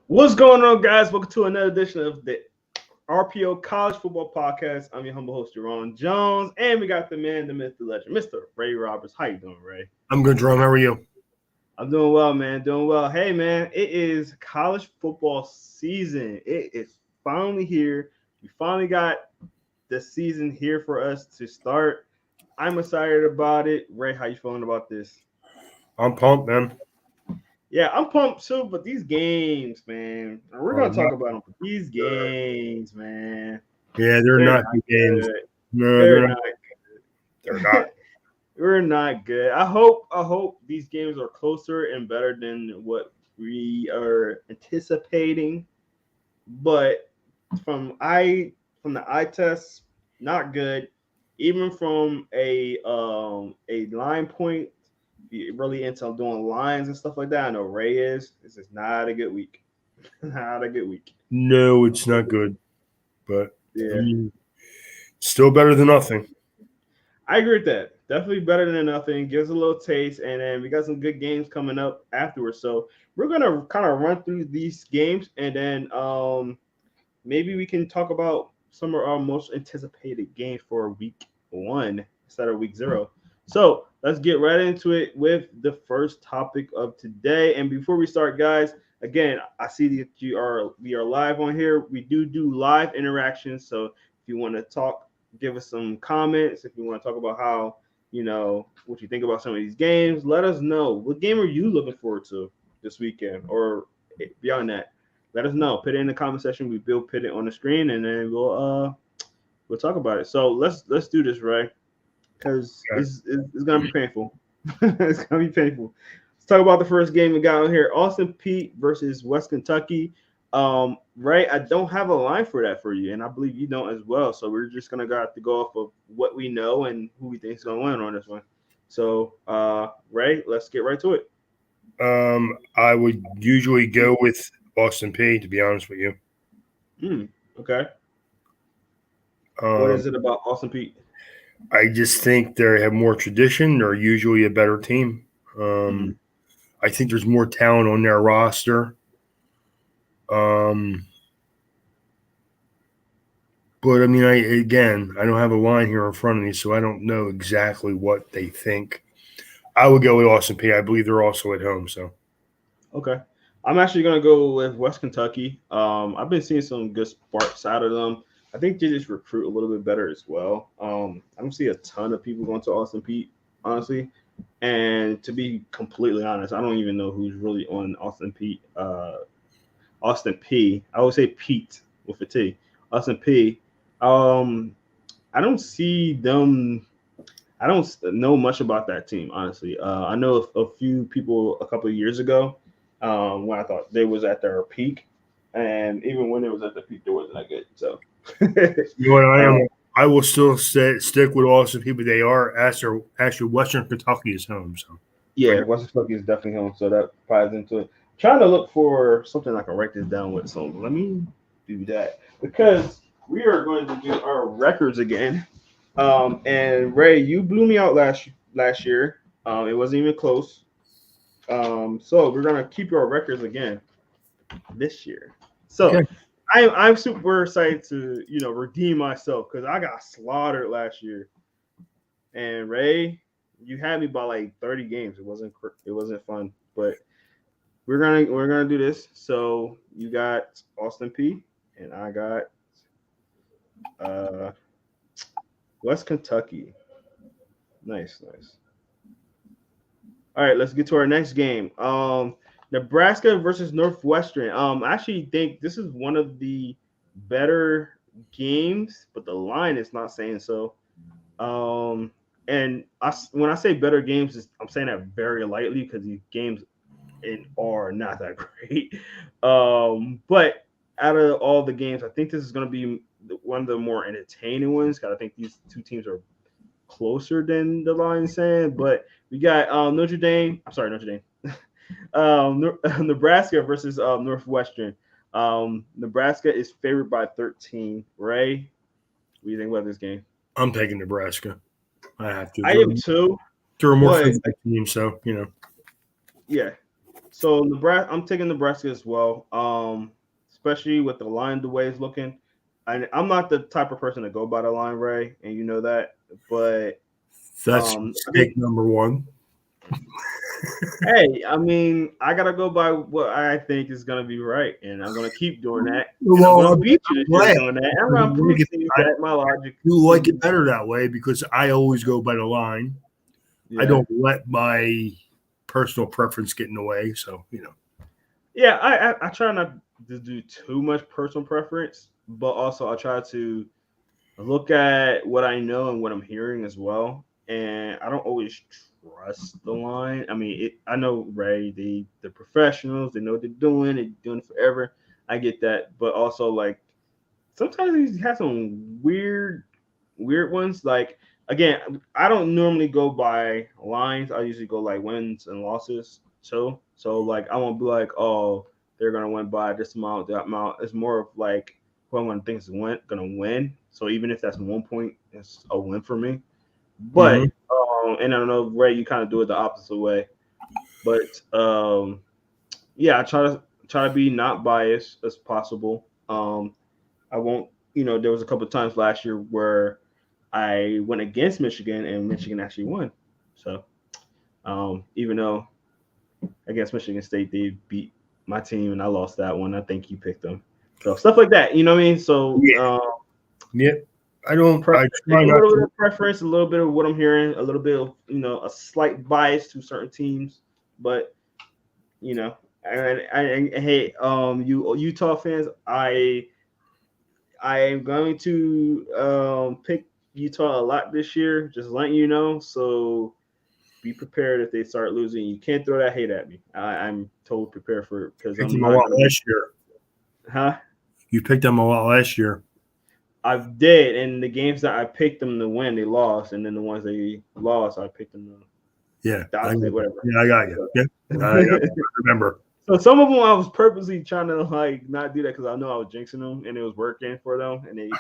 What's going on, guys? Welcome to another edition of the RPO College Football Podcast. I'm your humble host, Jerron Jones, and we got the man, the myth, the legend, Mr. Ray Roberts. How you doing, Ray? I'm good, Jerome. How are you? I'm doing well, man. Doing well. Hey, man, it is college football season. It is finally here. We finally got the season here for us to start. I'm excited about it. Ray, how you feeling about this? I'm pumped, man. Yeah, I'm pumped too, but these games, man, we're Oh, gonna talk about them. These games, man, yeah, they're they're not not good games. good. No, They're they're not. not They're not. good. We're not good. I hope these games are closer and better than what we are anticipating. But from the eye test, not good. Even from a line point, really into doing lines and stuff like that. I know Ray is. This is not a good week. Not a good week. No, it's not good. But I Yeah. mean, still better than nothing. I agree with that. Definitely better than nothing. Gives a little taste, and then we got some good games coming up afterwards. So we're gonna kind of run through these games, and then maybe we can talk about some of our most anticipated games for week one instead of week zero. So let's get right into it with the first topic of today. And before we start, guys, again, I see that we are live on here. We do live interactions. So if you want to talk, give us some comments. If you want to talk about how what you think about some of these games, let us know. What game are you looking forward to this weekend or beyond that? Let us know. Put it in the comment section. We will put it on the screen, and then we'll talk about it. So let's do this, right? Because Okay. it's gonna be painful. It's gonna be painful. Let's talk about the first game we got on here: Austin Peay versus West Kentucky. Right, I don't have a line for that for you, and I believe you don't as well. So we're just gonna have to go off of what we know and who we think is gonna win on this one. So, Ray, let's get right to it. I would usually go with Austin Peay, to be honest with you. Okay. What Um, is it about Austin Peay? I just think they have more tradition. They're usually a better team. Mm. I think there's more talent on their roster. Um, but I mean, I don't have a line here in front of me, so I don't know exactly what they think. I would go with Austin Peay. I believe they're also at home. So Okay. I'm actually gonna go with West Kentucky. I've been seeing some good sparks out of them. I think they just recruit a little bit better as well. I don't see a ton of people going to Austin Pete, honestly. And to be completely honest, I don't even know who's really on Austin Pete. Austin P. I would say Pete with a T. Austin P. Um, I don't see them. I don't know much about that team, honestly. I know a few people a couple of years ago when I thought they was at their peak, and even when it was at the peak, they wasn't that good. So, you know what I um, am. I will still stick with Austin Peay, but they are actually Western Kentucky is home. So I yeah, got Western Kentucky is definitely home, so that ties into it. Trying to look for something I can write this down with. So let me do that because we are going to do our records again. And Ray, you blew me out last year. It wasn't even close. So we're gonna keep our records again this year. So okay. I'm super excited to redeem myself because I got slaughtered last year. And Ray, you had me by like 30 games. It wasn't fun, but we're gonna do this. So you got Austin P, and I got uh West Kentucky. Nice, nice. All right, let's get to our next game. Nebraska versus Northwestern. I actually think this is one of the better games, but the line is not saying so. Um, and when I say better games, I'm saying that very lightly because these games are not that great. But out of all the games, I think this is going to be one of the more entertaining ones. Because I think these two teams are closer than the line saying. But we got Notre Dame. I'm sorry, Notre Dame. Nebraska versus Northwestern. Nebraska is favored by 13. Ray, what do you think about this game? I'm taking Nebraska. I have to. I am too, They're a more but physical team, so you know. yeah, So Nebraska, I'm taking Nebraska as well. Especially with the line the way it's looking. I'm not the type of person to go by the line, Ray, and you know that. But That's I mistake think, number one. hey, I mean, I gotta go by what I think is gonna be right, and I'm gonna keep doing that, and I'm Well, gonna I'm beat you this year glad. doing that, and I'm gonna prove to you I that my logic do is like it better that way because I always go by the line. I yeah. don't let my personal preference get in the way. So, Yeah, I try not to do too much personal preference, but also I try to look at what I know and what I'm hearing as well. And I don't always trust the line. I mean, I know Ray, they're professionals, they know what they're doing it forever. I get that, but also like sometimes he has some weird ones. Like again, I don't normally go by lines. I usually go like wins and losses. So like I won't be like, oh, they're gonna win by this amount, that amount. It's more of like who I'm gonna think is gonna win. So even if that's 1 point, it's a win for me. But mhm. and I don't know, Ray, you kind of do it the opposite way. But yeah, I try to be not biased as possible. I won't. There was a couple of times last year where I went against Michigan and Michigan actually won. So even though against Michigan State they beat my team and I lost that one, I think you picked them. So stuff like that, you know what I mean? So Yeah. Yeah. I don't, I try it's a not little bit to. of preference, a little bit of what I'm hearing, a little bit of a slight bias to certain teams, but you know, and hey, you Utah fans, I am going to pick Utah a lot this year. Just letting you know. So be prepared if they start losing. You can't throw that hate at me. I'm totally prepared for it because Picked I'm them a not lot going to be. last year. Huh? You picked them a lot last year. I did, and the games that I picked them to win, they lost, and then the ones they lost, I picked them to Yeah. I dominate, got you. whatever. Yeah, I got you. So, Yeah. I remember. so some of them I was purposely trying to like not do that because I know I was jinxing them and it was working for them, and they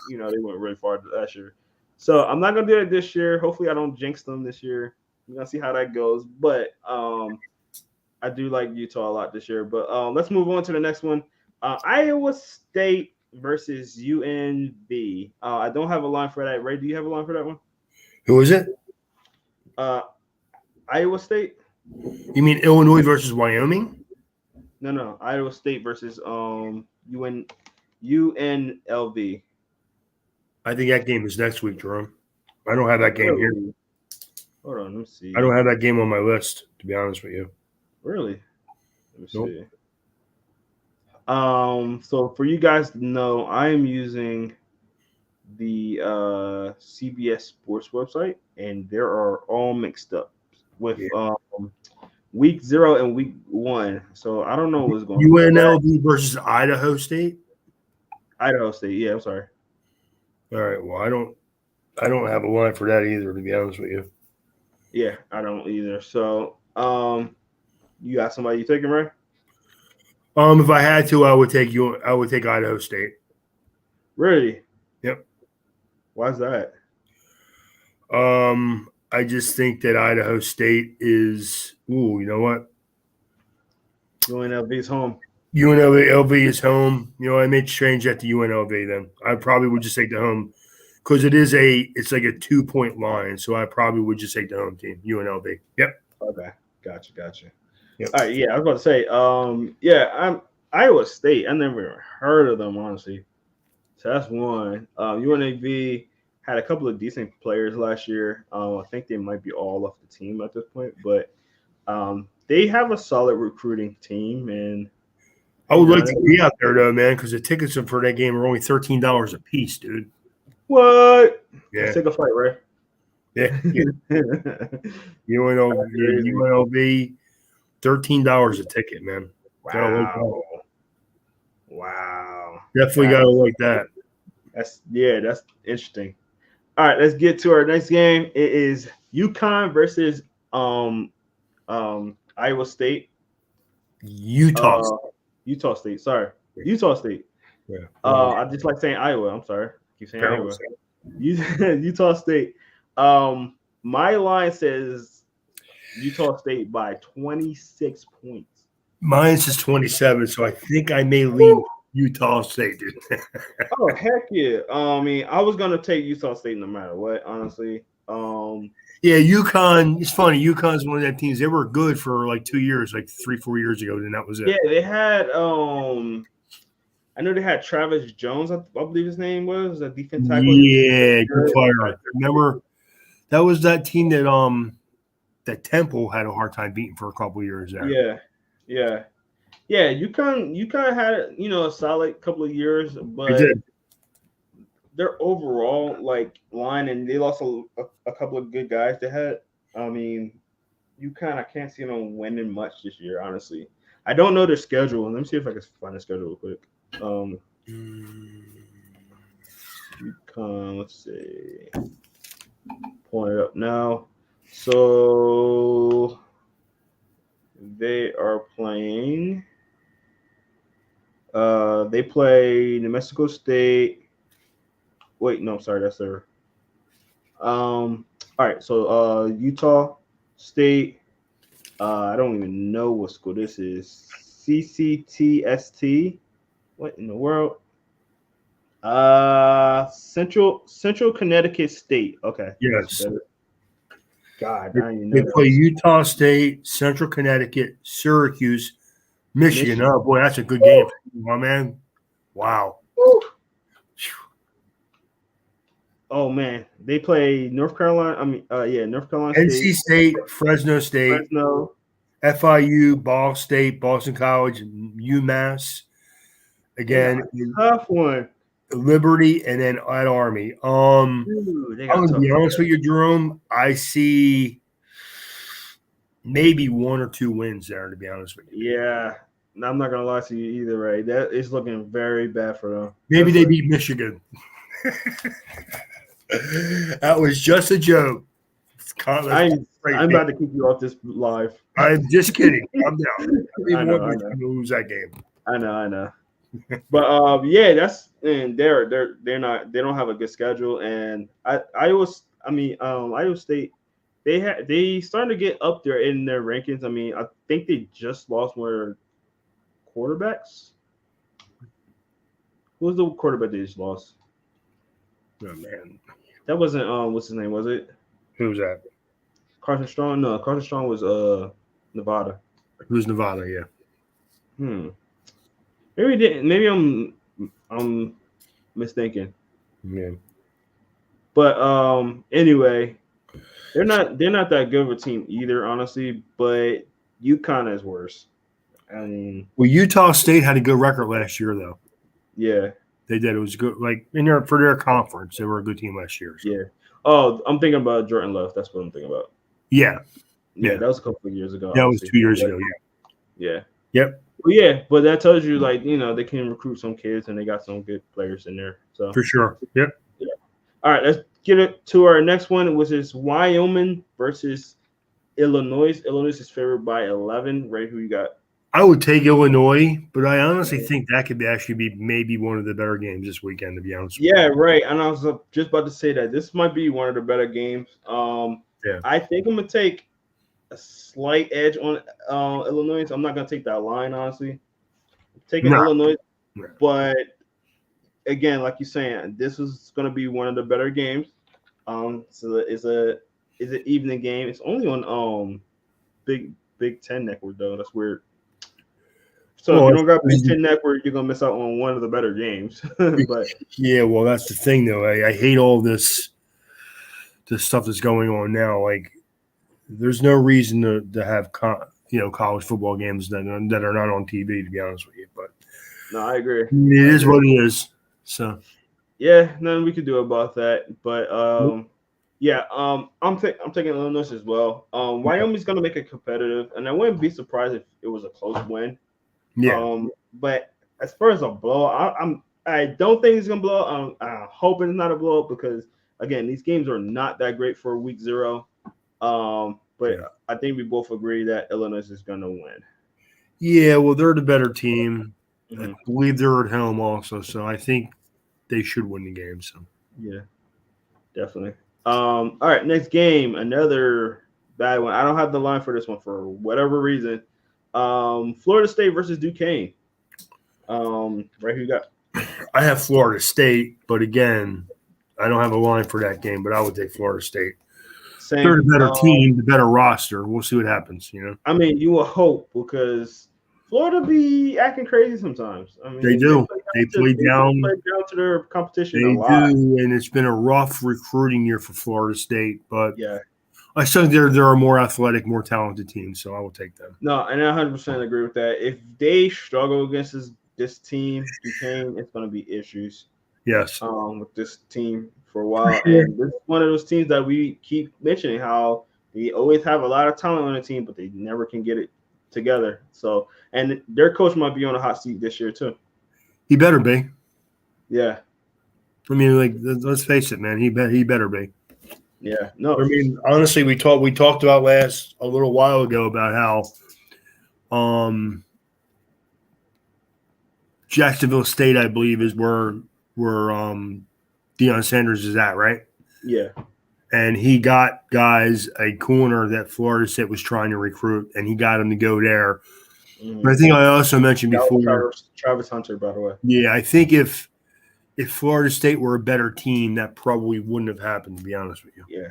went really far last year. So I'm not gonna do it this year. Hopefully, I don't jinx them this year. We're gonna see how that goes. But I do like Utah a lot this year. But let's move on to the next one. Iowa State versus UNB. I don't have a line for that. Ray, do you have a line for that one? Who is it? Uh, Iowa State? You mean Illinois versus Wyoming? No. Iowa State versus UNLV. I think that game is next week, Jerome. I don't have that game here. Really? Hold on, let me I don't see. have that game on my list, to be honest with you. Really? Let me Nope. see. So for you guys to know, I am using the CBS Sports website, and there are all mixed up with Yeah. week 0 and week 1. So I don't know what's going on with that. UNLV versus Idaho State. Idaho State. Yeah, I'm sorry. All right. Well, I don't have a line for that either, to be honest with you. Yeah, I don't either. So you got somebody you taking, right? If I had to, I would take you. I would take Idaho State. Really? Yep. Why's that? I just think that Idaho State is. Ooh, you know what? UNLV's home. UNLV is home. I may change that to UNLV then. I probably would just take the home because it's like a 2-point line. So I probably would just take the home team, UNLV. Yep. Okay, gotcha. Yep. All right, yeah, I was about to say, yeah, I'm Iowa State. I never even heard of them honestly. So that's one. UNAV had a couple of decent players last year. I think they might be all off the team at this point, but they have a solid recruiting team, and I would like to be out there though, man, because the tickets for that game are only $13 a piece, dude. what? Let's Yeah. take a fight, right? Yeah. UNLV, $13 a ticket, man. Gotta like that. Wow. Definitely gotta like that. That's interesting. All right, let's get to our next game. It is UConn versus Iowa State. Utah. Utah State. Sorry, Utah State. Yeah. I just like saying Iowa. I'm sorry. Keep saying Iowa. Utah State. My line says Utah State by 26 points. Mine is 27, so I think I may lean Utah State, dude. Oh heck yeah! I mean, I was gonna take Utah State no matter what, honestly. Yeah, UConn. It's funny. UConn's one of them teams. They were good for like 2 years, like 3-4 years ago, and that was it. Yeah, they had I know they had Travis Jones, I believe his name was a defense tackle. He was Yeah, good good. player. Remember that was that team that Temple had a hard time beating for a couple of years there. Yeah, yeah, yeah. You kind of had a solid couple of years, They but did. their overall line, and they lost a couple of good guys. They had, I mean, you kind of can't see them winning much this year, honestly. I don't know their schedule. Let me see if I can find the schedule real quick. Um, let's see. Pulling it up now. So they are playing. They play New Mexico State. Wait, no, sorry, that's their. All right, so Utah State. I don't even know what school this is. CCTST. What in the world? Central Connecticut State. Okay, that's Yes. better. God, They, I didn't even they know that play was Utah State, Central Connecticut, Syracuse, Michigan. Michigan. Oh boy, that's a good game, my man. Wow. Woo. Oh man, they play North Carolina. I mean, yeah, North Carolina NC State, State, Fresno State, Fresno. FIU, Ball State, Boston College, UMass. They got Again, a tough one. Liberty, and then at Army. Dude, they I'm got going to tough. be honest with you, Jerome. I see maybe 1 or 2 wins there, to be honest with you. Yeah, I'm not gonna lie to you either. Right, that is looking very bad for them. Maybe they beat Michigan. That was just a joke. I'm about to keep you off this live. I'm just kidding. I'm down. I know, I know, Lose that game. I know. But yeah, they don't have a good schedule, and Iowa State they starting to get up there in their rankings. I mean, I think they just lost one of their quarterbacks. Who was the quarterback they just lost? Oh man, That wasn't what's his name? Was it who's that? Carson Strong? No, Carson Strong was Nevada. Who's Nevada? Yeah. Maybe didn't. Maybe I'm mistaken. Yeah. But anyway, they're not that good of a team either, honestly. But UConn is worse. I mean, Well, Utah State had a good record last year, though. yeah, They did. It was good. Like for their conference, they were a good team last year. So. yeah. Oh, I'm thinking about Jordan Love. That's what I'm thinking about. Yeah. Yeah, that was a couple of years ago. That was 2 years ago. Yeah. Yeah. Yep. Well, yeah, but that tells you they can recruit some kids and they got some good players in there. So For sure. Yep. Yeah. All right, let's get it to our next one, which is Wyoming versus Illinois. Illinois is favored by 11. Ray, who you got? I would take Illinois, but I honestly think that could actually be maybe one of the better games this weekend, to be honest with you. Yeah, right. And I was just about to say that this might be one of the better games. Yeah. I think I'm gonna take a slight edge on Illinois. I'm not gonna take that line, honestly. I'm taking Illinois, but again, like you're saying, this is gonna be one of the better games. So it's an evening game. It's only on Big Ten Network though. That's weird. So if you don't got Big Ten Network, you're gonna miss out on one of the better games. But yeah, well, that's the thing though. I hate all this stuff that's going on now. Like, there's no reason to have college football games that are not on TV. To be honest with you, but no, I agree. It is what it is. So yeah, nothing we could do about that. But yeah, I'm taking Illinois as well. Wyoming's gonna make it competitive, and I wouldn't be surprised if it was a close win. Yeah. But as far as a blowout, I don't think it's gonna blow up. I'm hoping it's not a blow up because again, these games are not that great for week 0. But I think we both agree that Illinois is gonna win. Yeah, well, they're the better team. Mm-hmm. I believe they're at home also, so I think they should win the game. So yeah, definitely. All right, next game, another bad one. I don't have the line for this one for whatever reason. Florida State versus Duquesne. Right, who you got? I have Florida State, but again, I don't have a line for that game, but I would take Florida State. They're Same. the better team, the better roster. We'll see what happens, I mean, you will hope because Florida be acting crazy sometimes. I They mean, do. They play they down. play down to their competition a They lot. do, and it's been a rough recruiting year for Florida State, but Yeah. I still think they're a more athletic, more talented team, so I will take them. No, and I 100% agree with that. If they struggle against this team, Duquesne, it's going to be issues. Yes. With this team for a while, and this is one of those teams that we keep mentioning how they always have a lot of talent on the team, but they never can get it together. So, and their coach might be on a hot seat this year too. He better be. Yeah. I mean, like, let's face it, man. He better be. Yeah. No. I mean, honestly, we talked about a little while ago about how Jacksonville State, I believe, is where Deion Sanders is at, right? Yeah. And he got guys a corner that Florida State was trying to recruit, and he got him to go there. Mm-hmm. But I think I also mentioned before Travis Hunter, by the way. Yeah, I think if Florida State were a better team, that probably wouldn't have happened, to be honest with you. Yeah.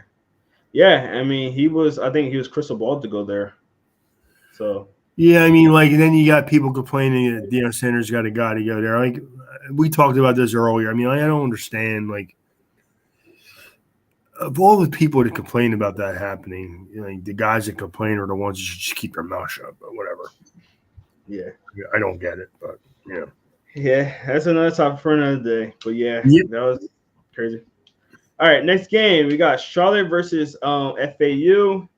Yeah, I mean, I think he was crystal ball to go there. So yeah, I mean, like, and then you got people complaining that Deion Sanders got a guy to go there. Like, we talked about this earlier. I mean, I don't understand, like, of all the people that complain about that happening, the guys that complain are the ones that should just keep their mouth shut, but whatever. Yeah. I don't get it, but yeah. Yeah, that's another topic for another day. But yeah, That was crazy. All right, next game. We got Charlotte versus FAU.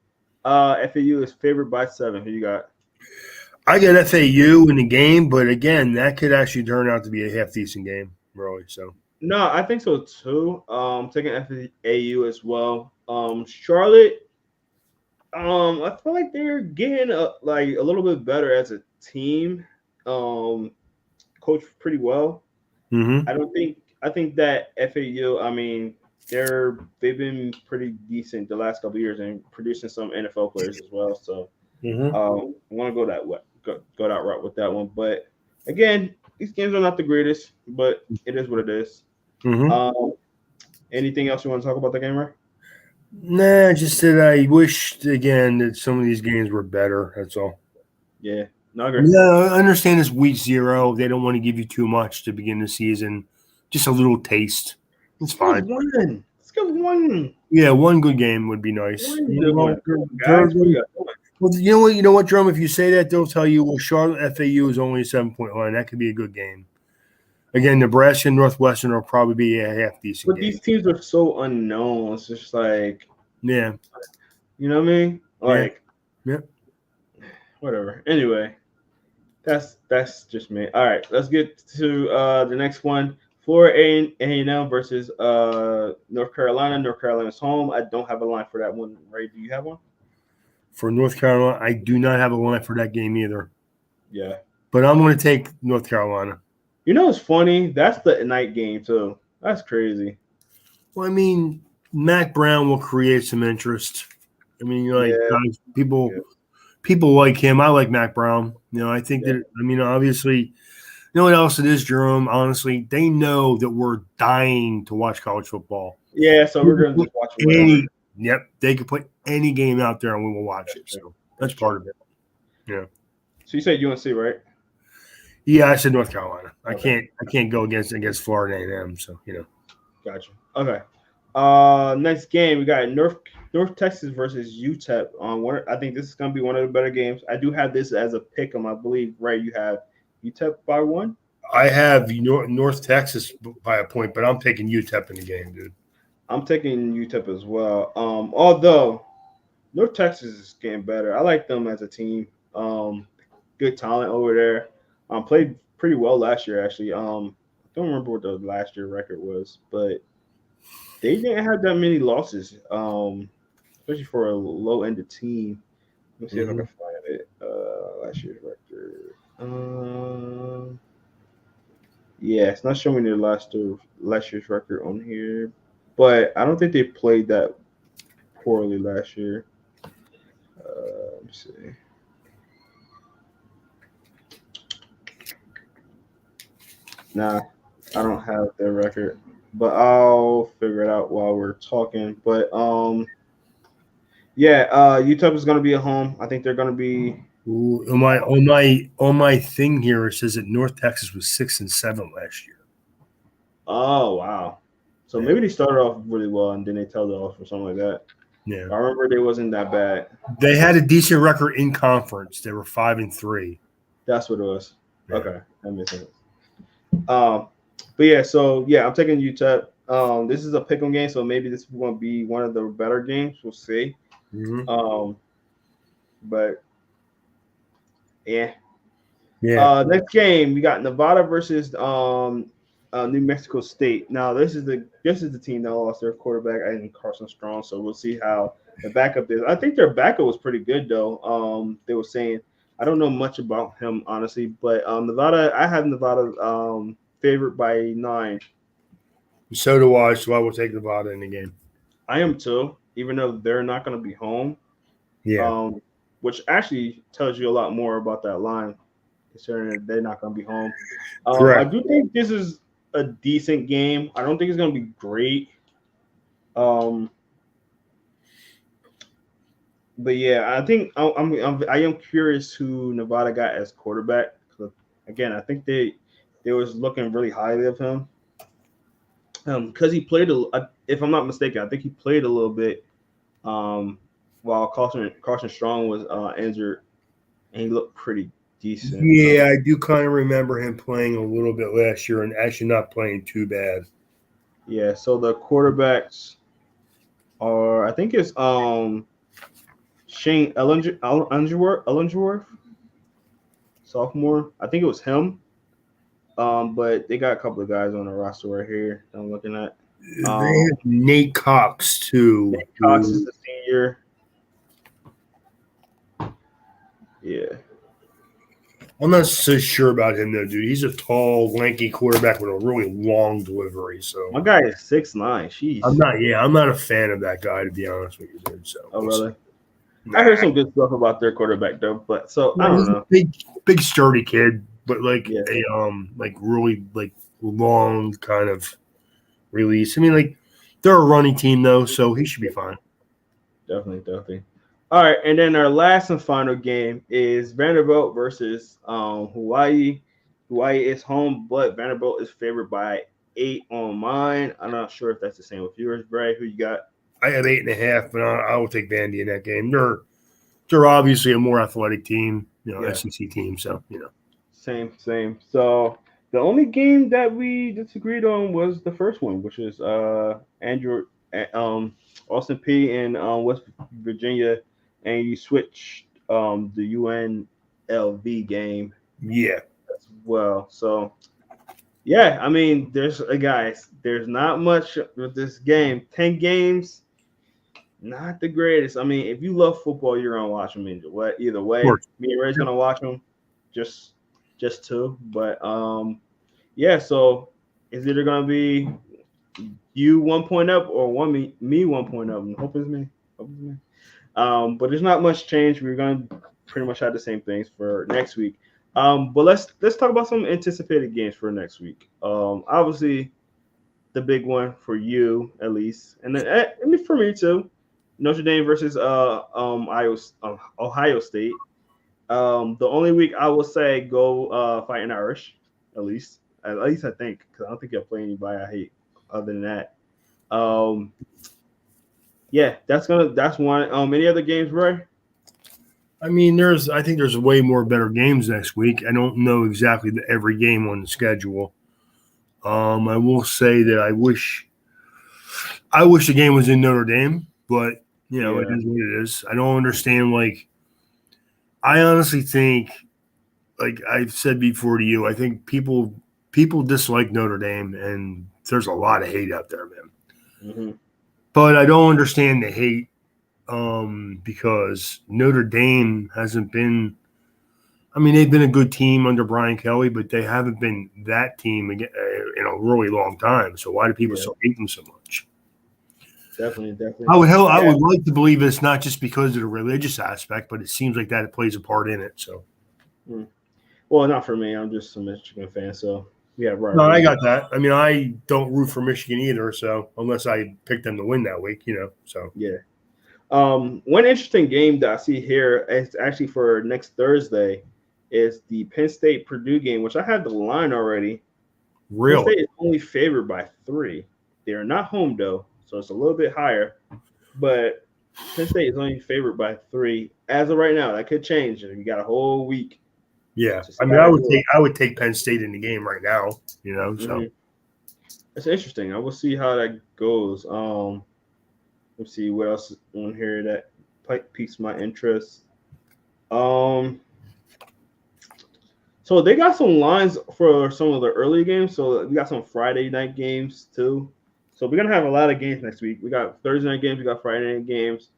FAU is favored by 7. Who you got? I got FAU in the game, but again, that could actually turn out to be a half decent game, really. So no, I think so too. Taking FAU as well. Charlotte. I feel like they're getting a little bit better as a team. Coached pretty well. Mm-hmm. I think that FAU. I mean, they've been pretty decent the last couple of years and producing some NFL players as well. So I want to go that route with that one. But again, these games are not the greatest, but it is what it is. Mm-hmm. Anything else you want to talk about the game, right? Nah, just that I wished again that some of these games were better. That's all. Yeah, no, I agree. Yeah, I understand it's week 0. They don't want to give you too much to begin the season. Just a little taste. It's fine. Let's get one. Yeah, one good game would be nice. Well, you know what, Drum? If you say that, they'll tell you, well, Charlotte FAU is only a 7-point line. That could be a good game. Again, Nebraska and Northwestern will probably be a half decent game. But these teams are so unknown. It's just like, yeah, you know what I mean? Like, yeah. Whatever. Anyway, that's just me. All right, let's get to the next one. Florida A&M versus North Carolina. North Carolina's home. I don't have a line for that one. Ray, do you have one? For North Carolina, I do not have a line for that game either. Yeah. But I'm going to take North Carolina. You know what's funny? That's the night game, too. That's crazy. Well, I mean, Mac Brown will create some interest. I mean, guys, people like him. I like Mac Brown. I think that, I mean, obviously, you know what else it is, Jerome? Honestly, they know that we're dying to watch college football. Yeah, so we're going to just watch it. Yep, they could put any game out there and we will watch it. So that's part of it. Yeah. So you said UNC, right? Yeah, I said North Carolina. Okay. I can't go against Florida A&M. So Gotcha. Okay. Next game we got North Texas versus UTEP. I think this is going to be one of the better games. I do have this as a pick 'em. I believe, right? You have UTEP by 1. I have North Texas by a point, but I'm taking UTEP in the game, dude. I'm taking UTEP as well. Although North Texas is getting better. I like them as a team. Good talent over there. Played pretty well last year, actually. I don't remember what the last year record was, but they didn't have that many losses, especially for a low-ended team. Let me see if I can find it. Last year's record. Yeah, it's not showing me the last year's record on here, but I don't think they played that poorly last year. Let me see. Nah, I don't have their record, but I'll figure it out while we're talking. But yeah, UTEP is gonna be at home. I think they're gonna be. Ooh, on my thing here, it says that North Texas was 6-7 last year. Oh wow. So Yeah. maybe they started off really well and then they tailed it off or something like that. Yeah. I remember they wasn't that bad. They had a decent record in conference. They were 5-3. That's what it was. Yeah. Okay, that makes sense. Um, but yeah, so yeah, I'm taking UTEP. This is a pick'em game, so maybe this will be one of the better games. We'll see. Mm-hmm. Um, but yeah. Yeah. Next game we got Nevada versus New Mexico State. Now this is the team that lost their quarterback, I think Carson Strong. So we'll see how the backup is. I think their backup was pretty good though. They were saying I don't know much about him honestly, but Nevada. I have Nevada favored by 9. So do I. So I will take Nevada in the game. I am too, even though they're not going to be home. Yeah. Which actually tells you a lot more about that line, considering that they're not going to be home. I Correct. do think this is a decent game. I don't think it's going to be great. But yeah, I think I am curious who Nevada got as quarterback. 'Cause, again, I think they was looking really highly of him. Because he played if I'm not mistaken, I think he played a little bit while Carson Strong was injured, and he looked pretty decent. Yeah, I do kind of remember him playing a little bit last year and actually not playing too bad. Yeah, so the quarterbacks are I think it's Shane Ellinger, sophomore. I think it was him. But they got a couple of guys on the roster right here that I'm looking at. They have Nate Cox too. Nate Cox is the senior. Yeah. I'm not so sure about him though, dude. He's a tall, lanky quarterback with a really long delivery. So My guy is 6'9". Jeez. I'm not a fan of that guy to be honest with you, dude. So Oh really? Nah. I heard some good stuff about their quarterback though, but so I don't know. Big sturdy kid, but like Yeah. like really like long kind of release. I mean, like they're a running team though, so he should be fine. Definitely. All right, and then our last and final game is Vanderbilt versus Hawaii. Hawaii is home, but Vanderbilt is favored by 8 on mine. I'm not sure if that's the same with yours, Bray. Who you got? I have 8.5, but I will take Vandy in that game. They're obviously a more athletic team, Yeah. SEC team. So Same. So the only game that we disagreed on was the first one, which is Andrew Austin P and West Virginia, and you switched the UNLV game yeah. as well. So yeah, I mean, there's not much with this game. 10 games, not the greatest. I mean, if you love football, you're gonna watch them either way. Me and Ray's gonna watch them, just two. But yeah. So is either gonna be you 1 point up or me 1 point up? Hope it's me. But there's not much change. We're gonna pretty much have the same things for next week. But let's talk about some anticipated games for next week. Obviously, the big one for you at least, and then for me too. Notre Dame versus Ohio State. The only week I will say go fighting Irish, at least I think, because I don't think you'll play anybody I hate other than that. Yeah, that's one. Any other games, Ray? I mean, I think there's way more better games next week. I don't know exactly every game on the schedule. I will say that I wish the game was in Notre Dame, but It is what it is. I don't understand. Like, I honestly think, like I've said before to you, I think people dislike Notre Dame, and there's a lot of hate out there, man. Mm-hmm. But I don't understand the hate because Notre Dame hasn't been. I mean, they've been a good team under Brian Kelly, but they haven't been that team in a really long time. So why do people still hate them so much? Definitely. I would like to believe it's not just because of the religious aspect, but it seems like that plays a part in it. So, well, not for me. I'm just a Michigan fan, so Yeah, right. No, I got that. I mean, I don't root for Michigan either, so unless I pick them to win that week, so. Yeah. One interesting game that I see here is actually for next Thursday is the Penn State Purdue game, which I have the line already. Penn Really? State is only favored by 3. They are not home though, so it's a little bit higher. But Penn State is only favored by 3 as of right now. That could change, and you got a whole week. Yeah. to I see mean, how I that would goes. take I would take Penn State in the game right now, so. It's interesting. I will see how that goes. Let's see what else is on here that piques my interest. So they got some lines for some of the early games. So we got some Friday night games too. So we're gonna have a lot of games next week. We got Thursday night games. We got Friday night games.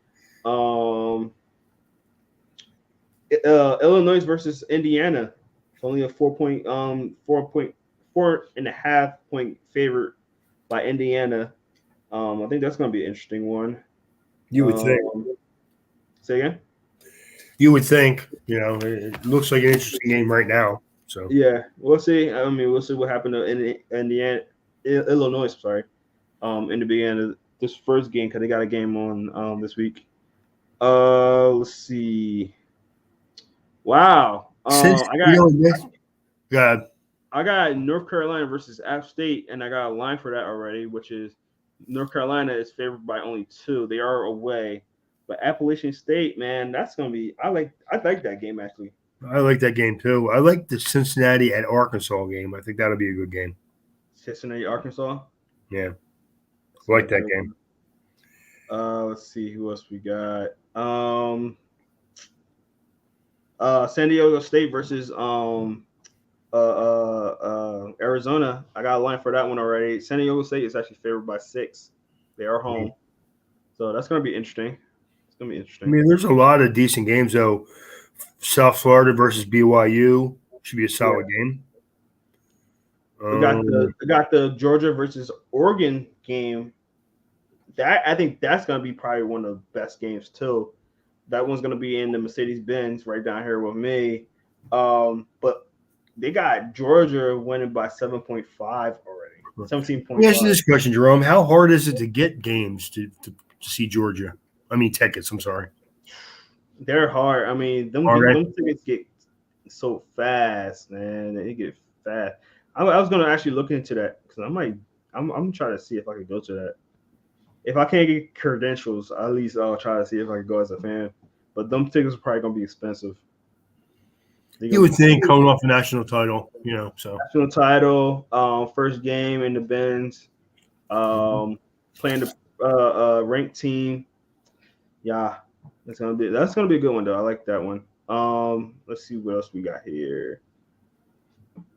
Illinois versus Indiana. It's only a 4.4.4.5 point favorite by Indiana. I think that's gonna be an interesting one. You would think. Say again. You would think. It looks like an interesting game right now. So Yeah, we'll see. I mean, we'll see what happened in Indiana, Illinois. Sorry, in the beginning of this first game because they got a game on this week. Let's see. Wow. since God, I got North Carolina versus App State, and I got a line for that already, which is North Carolina is favored by only 2. They are away, but Appalachian State, man, that's gonna be. I like that game actually. I like that game too. I like the Cincinnati at Arkansas game. I think that'll be a good game. Cincinnati, Arkansas. Yeah, I like that game. Let's see who else we got. San Diego State versus Arizona. I got a line for that one already. San Diego State is actually favored by 6. They are home, so that's gonna be interesting. It's gonna be interesting. I mean, there's a lot of decent games though. South Florida versus BYU should be a solid game. We got the Georgia versus Oregon game. That I think that's gonna be probably one of the best games too. That one's gonna be in the Mercedes-Benz right down here with me. But they got Georgia winning by 7.5 already. 17.5. Let me ask you this question, Jerome. How hard is it to get games to see Georgia? I mean tickets, I'm sorry. They're hard. I mean, them tickets get so fast, man. They get fast. I was gonna actually look into that because I'm trying to see if I could go to that. If I can't get credentials, at least I'll try to see if I can go as a fan. But them tickets are probably gonna be expensive. You would think coming off a national title, so national title, first game in the Benz, playing the ranked team. Yeah, that's gonna be a good one though. I like that one. Let's see what else we got here.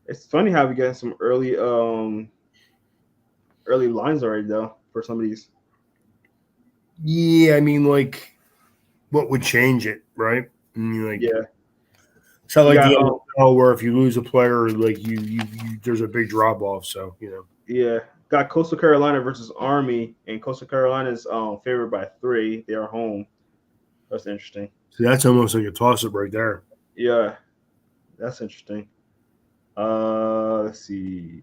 It's funny how we got some early lines already though for some of these. Yeah, I mean, like, what would change it, right? I mean, yeah. It's not like the NFL where if you lose a player, like you there's a big drop off. So Yeah, got Coastal Carolina versus Army, and Coastal Carolina is favored by 3. They are home. That's interesting. So that's almost like a toss up right there. Yeah, that's interesting. Let's see.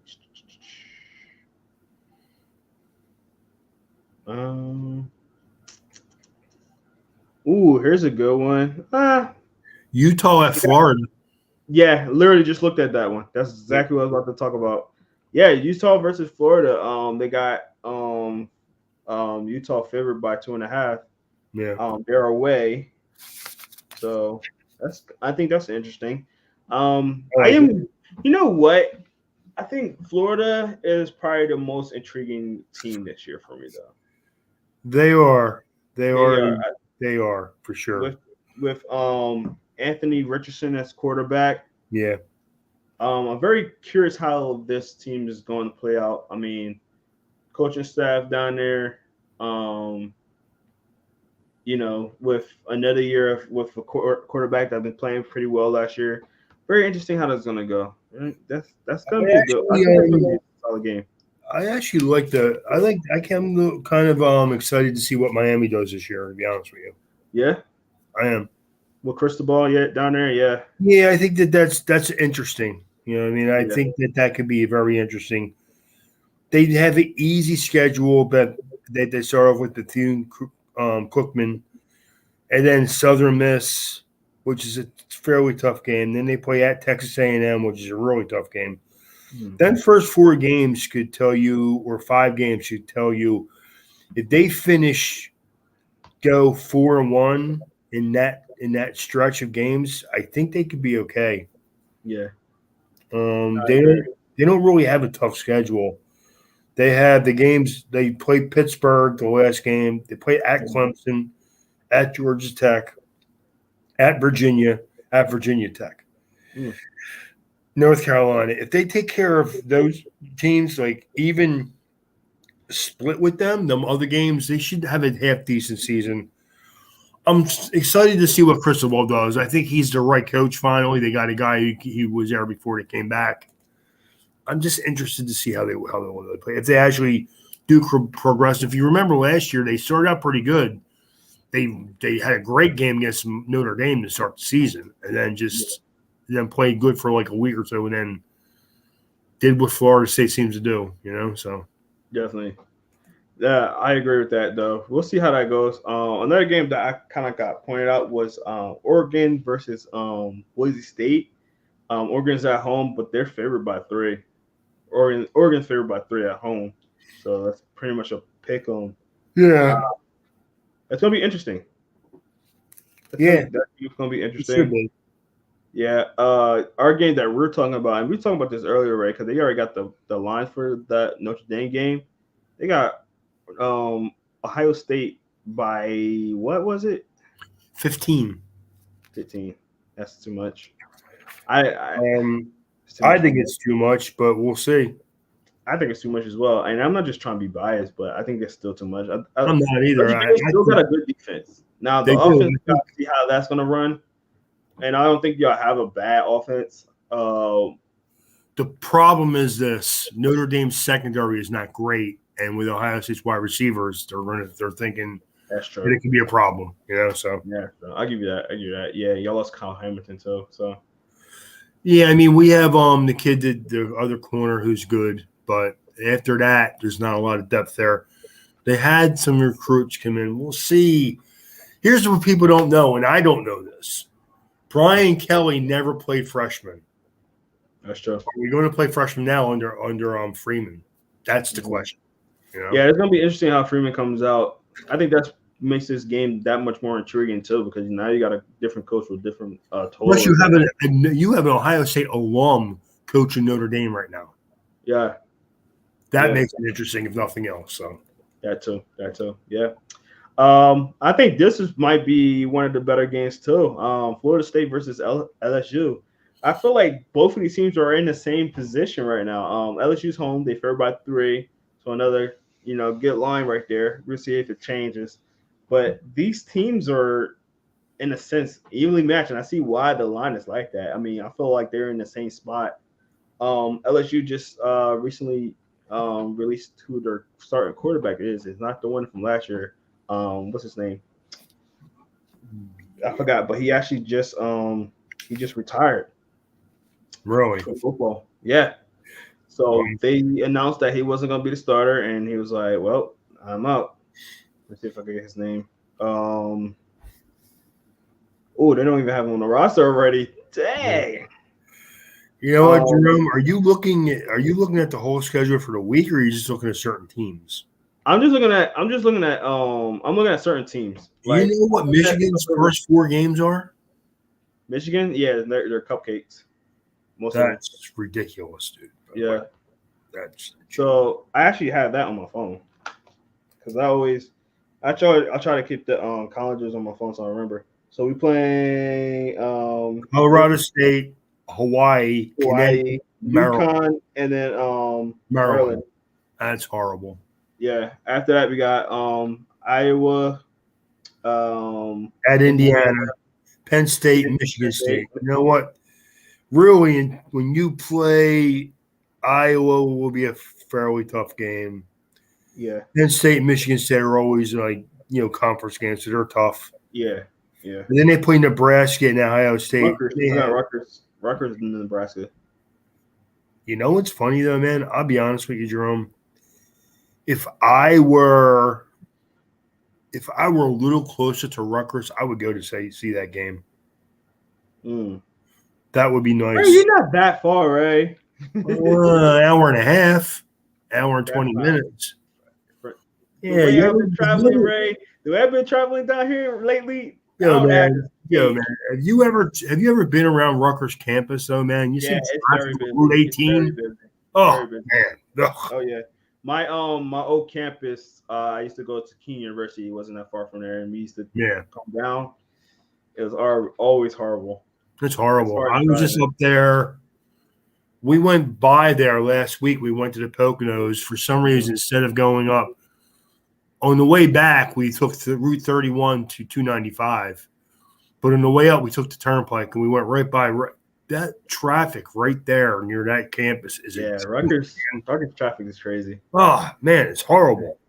Here's a good one. Utah at Florida. Yeah, literally just looked at that one. That's exactly what I was about to talk about. Yeah, Utah versus Florida. They got Utah favored by 2.5. Yeah. They're away. So I think that's interesting. You know what? I think Florida is probably the most intriguing team this year for me though. They are for sure. With Anthony Richardson as quarterback. Yeah. I'm very curious how this team is going to play out. I mean, coaching staff down there, with another year with a quarterback that's been playing pretty well last year. Very interesting how that's going to go. That's going to be good. I think that's going to be a solid game. I actually I'm kind of excited to see what Miami does this year, to be honest with you. Yeah? I am. With Cristobal down there, yeah. Yeah, I think that's interesting. You know what I mean? I think that could be very interesting. They have an easy schedule, but they start off with Bethune Cookman, and then Southern Miss, which is a fairly tough game. Then they play at Texas A&M, which is a really tough game. Then first 4 games could tell you, or 5 games should tell you, if they go 4-1 in that stretch of games, I think they could be okay. Yeah. They don't really have a tough schedule. They have the games. They play Pittsburgh the last game. They play at Clemson, at Georgia Tech, at Virginia Tech, North Carolina. If they take care of those teams, like even split with them other games, they should have a half decent season. I'm excited to see what Cristobal does. I think he's the right coach. Finally, they got a guy who was there before they came back. I'm just interested to see how they play. If they actually do progress. If you remember last year, they started out pretty good. They had a great game against Notre Dame to start the season, and then played good for like a week or so, and then did what Florida State seems to do. So definitely. Yeah, I agree with that, though. We'll see how that goes. Another game that I kind of got pointed out was Oregon versus Boise State. Oregon's at home, but they're favored by 3. Oregon's favored by 3 at home, so that's pretty much a pick 'em. Yeah, it's gonna be interesting. That's gonna be interesting. Yeah, our game that we're talking about, and we were talking about this earlier, right? Because they already got the line for that Notre Dame game. They got Ohio State by what was it? 15. 15. That's too much. I think it's too much, but we'll see. I think it's too much as well, and I'm not just trying to be biased, but I think it's still too much. I'm not either. They still got a good defense. Now the offense, got to see how that's going to run, and I don't think y'all have a bad offense. The problem is this: Notre Dame's secondary is not great, and with Ohio State's wide receivers, they're thinking that's true. That it could be a problem. So yeah, I'll give you that. Yeah, y'all lost Kyle Hamilton too. So yeah, I mean we have the kid the other corner who's good. But after that, there's not a lot of depth there. They had some recruits come in. We'll see. Here's what people don't know, and I don't know this. Brian Kelly never played freshman. That's true. Are we going to play freshman now under Freeman? That's the question. Yeah, it's going to be interesting how Freeman comes out. I think that makes this game that much more intriguing too, because now you got a different coach with different totals. Plus, you have an Ohio State alum coaching Notre Dame right now. Yeah. That makes it interesting, if nothing else. So that too. Yeah. I think this might be one of the better games too. Florida State versus LSU. I feel like both of these teams are in the same position right now. LSU's home; they favored by 3, so another good line right there. We'll see if it changes. But these teams are, in a sense, evenly matched, and I see why the line is like that. I mean, I feel like they're in the same spot. LSU just recently released who their starting quarterback is. It's not the one from last year. What's his name? I forgot, but he actually just retired. Really? From football. Yeah. So they announced that he wasn't going to be the starter, and he was like, "Well, I'm out." Let's see if I can get his name. Oh, they don't even have him on the roster already. Dang. You know what, Jerome? Are you looking at the whole schedule for the week, or are you just looking at certain teams? I'm looking at certain teams. Like, you know what Michigan's first 4 games are? Michigan, yeah, they're cupcakes. That's ridiculous, dude. Yeah, that's so I actually have that on my phone because I try to keep the colleges on my phone so I remember. So we playing Colorado State, Hawaii, UConn, and then Maryland. That's horrible. Yeah. After that, we got Iowa, at Indiana, Penn State, and Michigan State. You know what? Really, when you play Iowa, will be a fairly tough game. Yeah. Penn State and Michigan State are always conference games, so they're tough. Yeah. And then they play Nebraska and Ohio State. Rutgers in Nebraska. You know what's funny though, man? I'll be honest with you, Jerome. If I were a little closer to Rutgers, I would go to see that game. That would be nice. Ray, you're not that far, Ray. Hour and a half, hour and 20 minutes. Yeah, the way I've been traveling, Ray. The way I've been traveling down here lately. Yo, man. Have you ever been around Rutgers campus though, man? Yeah, it's very busy. Route 18. Oh man. Ugh. Oh yeah. My old campus, I used to go to Keene University. It wasn't that far from there, and we used to come down. It was always horrible. It's horrible. I was just up there. We went by there last week. We went to the Poconos. For some reason, instead of going up, on the way back, we took Route 31 to 295. But on the way up, we took the Turnpike, and we went right by that traffic right there near that campus. Rutgers traffic is crazy. Oh, man, it's horrible.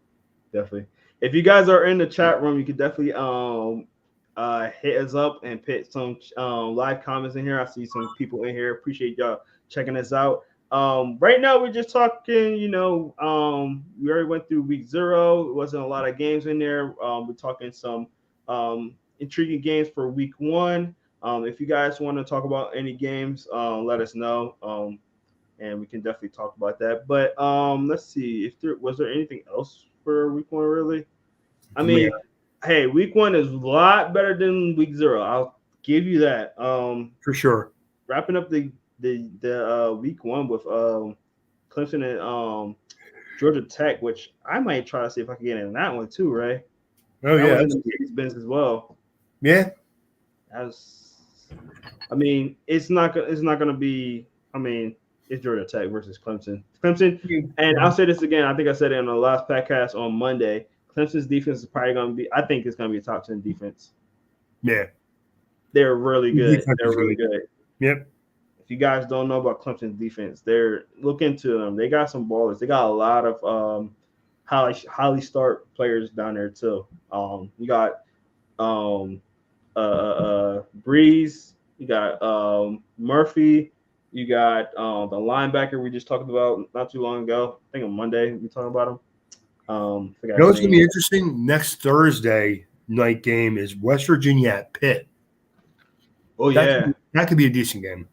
Definitely. If you guys are in the chat room, you could definitely hit us up and put some live comments in here. I see some people in here. Appreciate y'all checking us out. Right now we're just talking, we already went through week 0. It wasn't a lot of games in there. We're talking some intriguing games for week 1. If you guys want to talk about any games, let us know. And we can definitely talk about that. But let's see if was there anything else for week 1 really? I mean, hey, week 1 is a lot better than week 0. I'll give you that. For sure. Wrapping up the week 1 with Clemson and Georgia Tech, which I might try to see if I can get in that one too, Ray. Oh yeah, that's business as well. Yeah. It's not gonna be. It's Georgia Tech versus Clemson. And I'll say this again. I think I said it in the last podcast on Monday. Clemson's defense is probably going to be. I think it's going to be a top 10 defense. Yeah, they're really good. They're really good. Yep. If you guys don't know about Clemson's defense, look into them. They got some ballers. They got a lot of highly start players down there too. You got Breeze. You got Murphy. You got the linebacker we just talked about not too long ago. I think on Monday we talked about him. You know what's going to be interesting? Next Thursday night game is West Virginia at Pitt. Oh, that could be a decent game.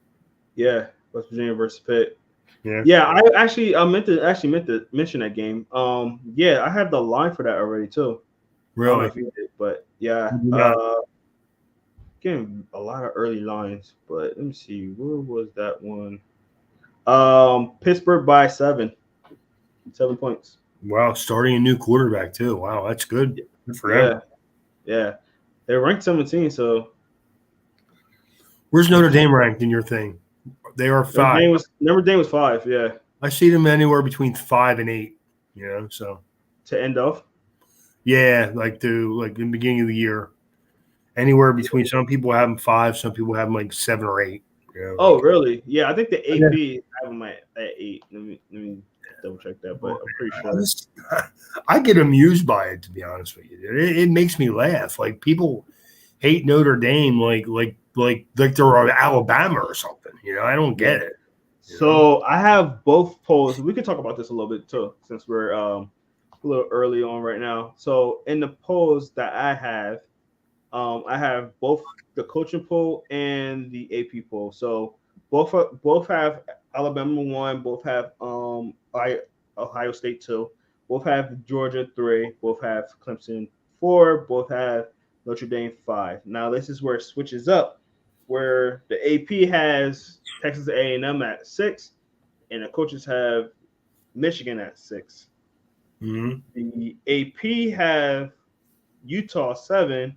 Yeah, West Virginia versus Pitt. Yeah. I meant to mention that game. I have the line for that already too. Really? If you did, but getting a lot of early lines. But let me see, where was that one? Pittsburgh by 7 points. Wow, starting a new quarterback too. Wow, that's good. Good for them. Yeah. They're ranked 17, so where's Notre Dame ranked in your thing? They are 5. Notre Dame was 5, yeah. I see them anywhere between 5 and 8, so to end off. Yeah, like in the beginning of the year. Anywhere between some people have them 5, some people have them like 7 or 8. Oh, really? Yeah, I think the AP have them at 8. Let me double check that, but I'm pretty sure. I get amused by it, to be honest with you. It makes me laugh. Like people hate Notre Dame like they're Alabama or something. I don't get it. So I have both polls. We can talk about this a little bit too, since we're a little early on right now. So in the polls that I have both the coaching poll and the AP poll. So both have Alabama 1, both have Ohio State 2, both have Georgia 3, both have Clemson 4, both have Notre Dame 5. Now this is where it switches up, where the AP has Texas A&M at 6, and the coaches have Michigan at 6. Mm-hmm. The AP have Utah 7.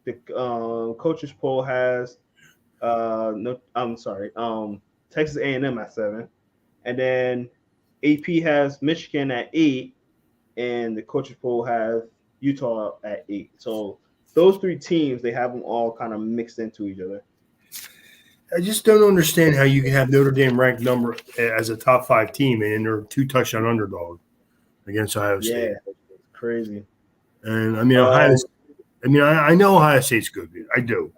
The coaches poll has Texas A&M at 7, and then AP has Michigan at 8, and the coaches poll has Utah at 8. So those 3 teams, they have them all kind of mixed into each other. I just don't understand how you can have Notre Dame ranked number as a top 5 team, and they're 2 touchdown underdog against Ohio State. Yeah, crazy. And I know Ohio State's good. I do.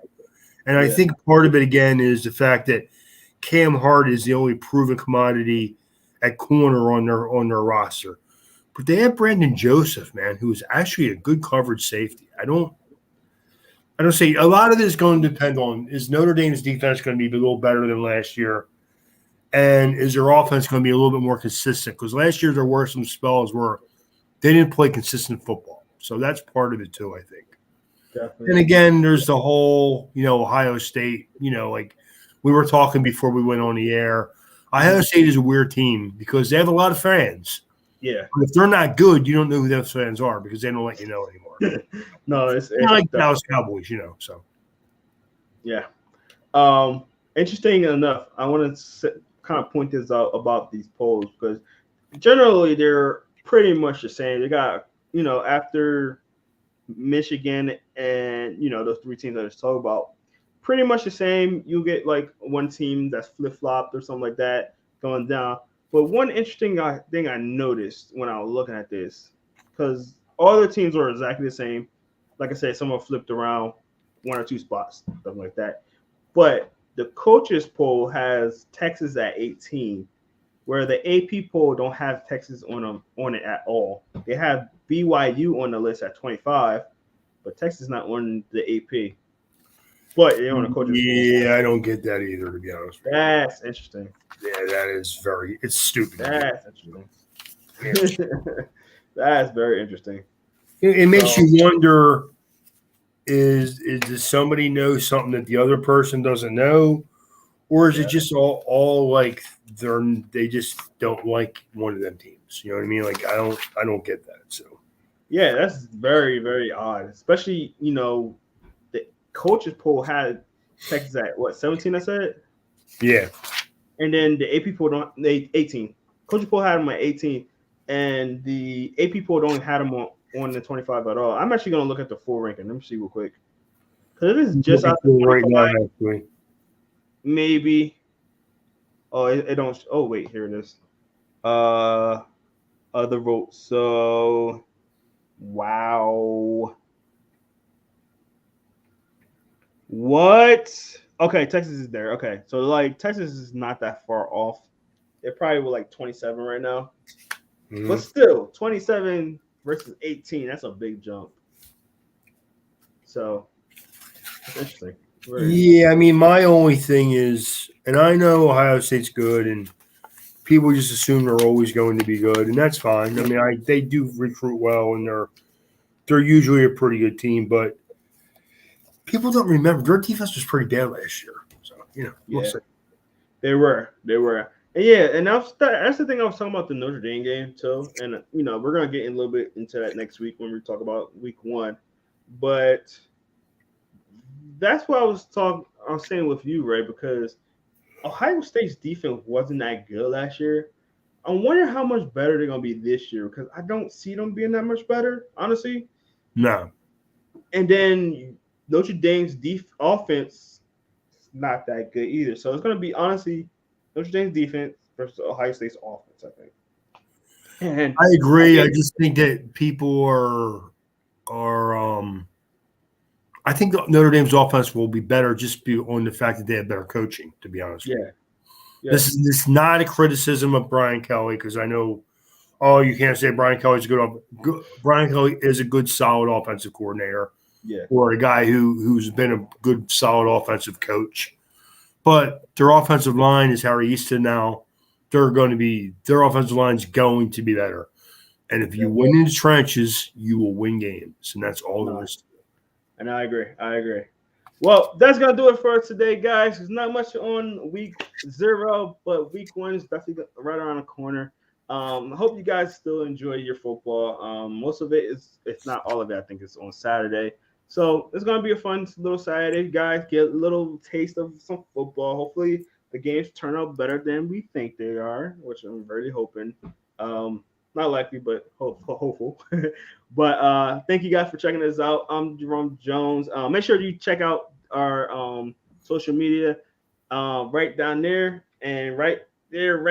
And I think part of it, again, is the fact that Cam Hart is the only proven commodity at corner on their roster. But they have Brandon Joseph, man, who is actually a good coverage safety. I don't say a lot of this is going to depend on, is Notre Dame's defense going to be a little better than last year? And is their offense going to be a little bit more consistent? Because last year there were some spells where they didn't play consistent football. So that's part of it too, I think. Definitely. And again, there's the whole, Ohio State, like we were talking before we went on the air. Ohio State is a weird team because they have a lot of fans. Yeah. But if they're not good, you don't know who those fans are because they don't let you know anymore. No, it's not like Dallas Cowboys, so. Yeah. Interesting enough, I want to kind of point this out about these polls because generally they're pretty much the same. They got, after Michigan and, those three teams that I just talked about, pretty much the same. You get like one team that's flip-flopped or something like that going down. But one interesting thing I noticed when I was looking at this, because all the teams were exactly the same. Like I said, someone flipped around one or two spots, stuff like that. But the coaches poll has Texas at 18, where the AP poll don't have Texas on it at all. They have BYU on the list at 25, but Texas not on the AP. But they're on the coaches poll. Yeah, I don't get that either, to be honest. That's interesting. Yeah, that is it's stupid. That's interesting. That's very interesting. It makes you wonder, does somebody know something that the other person doesn't know? Or is it just all like they just don't like one of them teams? You know what I mean? Like I don't get that. So yeah, that's very, very odd. Especially, the coaches poll had Texas at what, 17, I said? Yeah. And then the AP poll 18. Coaches poll had them at 18, and the AP poll don't have them on the 25 at all. I'm actually gonna look at the full ranking. Let me see real quick. Because it is just out the right now, actually. Maybe. Oh, it don't. Oh, wait, here it is. Other votes. So, wow. What? Okay, Texas is there. Okay, so like Texas is not that far off. They're probably with like 27 right now. Mm-hmm. But still, 27 versus 18. That's a big jump. So, that's interesting. Yeah, I mean, my only thing is, and I know Ohio State's good, and people just assume they're always going to be good, and that's fine. I mean, they do recruit well, and they're usually a pretty good team, but people don't remember their defense was pretty bad last year. So we'll see. They were, and yeah, and that's the thing I was talking about the Notre Dame game too, and we're gonna get in a little bit into that next week when we talk about week 1, but that's what I was saying with you, Ray, because Ohio State's defense wasn't that good last year. I wonder how much better they're gonna be this year because I don't see them being that much better, honestly. No. And then Notre Dame's offense is not that good either. So it's gonna be honestly Notre Dame's defense versus Ohio State's offense, I think. And I agree. I just think that people are I think Notre Dame's offense will be better just on the fact that they have better coaching, to be honest with you. Yeah. This is not a criticism of Brian Kelly because I know, you can't say Brian Kelly's good. Brian Kelly is a good, solid offensive coordinator. Yeah. Or a guy who's been a good, solid offensive coach. But their offensive line is Harry Easton now. Their offensive line is going to be better. And if you win in the trenches, you will win games. And that's all there is to it. And I agree. Well, that's going to do it for us today, guys. There's not much on week 0, but week 1 is definitely right around the corner. I hope you guys still enjoy your football. Most of it is, if not all of it, I think it's on Saturday. So it's going to be a fun little Saturday, guys. Get a little taste of some football. Hopefully the games turn out better than we think they are, which I'm really hoping. Not likely, but hopeful. But thank you guys for checking us out. I'm Jerome Jones. Make sure you check out our social media right down there and right there.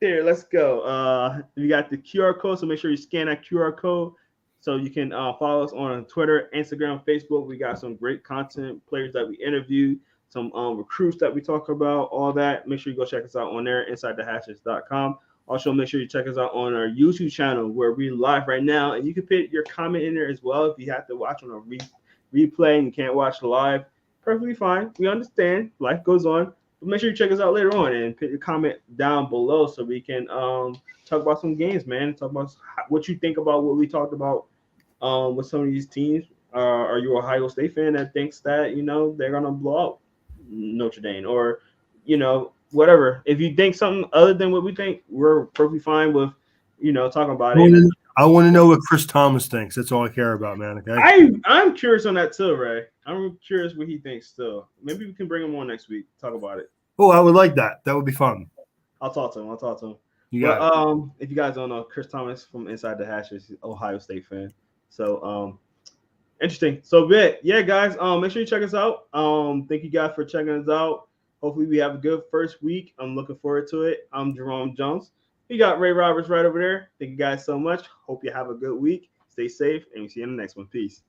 Let's go. We got the QR code, so make sure you scan that QR code so you can follow us on Twitter, Instagram, Facebook. We got some great content, players that we interviewed, some recruits that we talk about, all that. Make sure you go check us out on there, InsideTheHashes.com. Also, make sure you check us out on our YouTube channel where we're live right now, and you can put your comment in there as well if you have to watch on a replay and you can't watch live. Perfectly fine. We understand. Life goes on. But make sure you check us out later on and put your comment down below so we can talk about some games, man. Talk about what you think about what we talked about with some of these teams. Are you an Ohio State fan that thinks that they're gonna blow out Notre Dame, or whatever? If you think something other than what we think, we're perfectly fine with talking about it. I want to know what Chris Thomas thinks. That's all I care about, man. Okay. I'm curious on that too, Ray. I'm curious what he thinks still. Maybe we can bring him on next week, talk about it. Oh, I would like that. That would be fun. I'll talk to him. But if you guys don't know, Chris Thomas from Inside the Hashes, Ohio State fan. So interesting. So yeah, guys, make sure you check us out. Thank you guys for checking us out. Hopefully we have a good first week. I'm looking forward to it. I'm Jerome Jones. We got Ray Roberts right over there. Thank you guys so much. Hope you have a good week. Stay safe, and we'll see you in the next one. Peace.